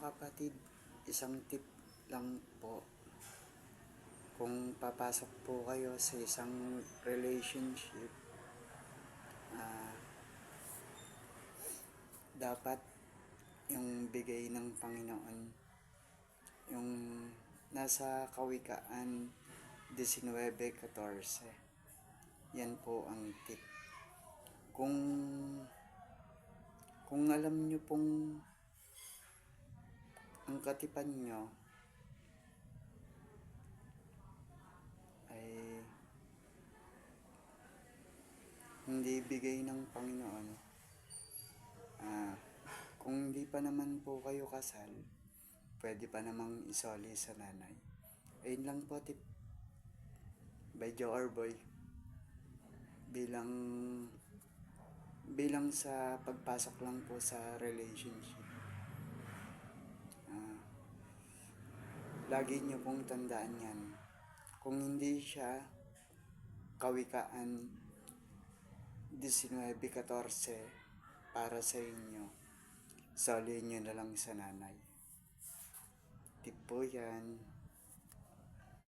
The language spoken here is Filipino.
kapatid, isang tip lang po. Kung papasok po kayo sa isang relationship, ah, dapat yung bigay ng Panginoon, yung nasa Kawikaan 19:14. Yan po ang tip. Kung alam nyo pong ang katipan nyo ay hindi bigay ng Panginoon, kung hindi pa naman po kayo kasal, pwede pa namang isoli sa nanay. Ayun lang po tip by Joe Boy, bilang sa pagpasok lang po sa relationship. Lagi nyo pong tandaan yan. Kung hindi siya Kawikaan 19:14 para sa inyo, soli nyo na lang sa nanay. Tip po yan.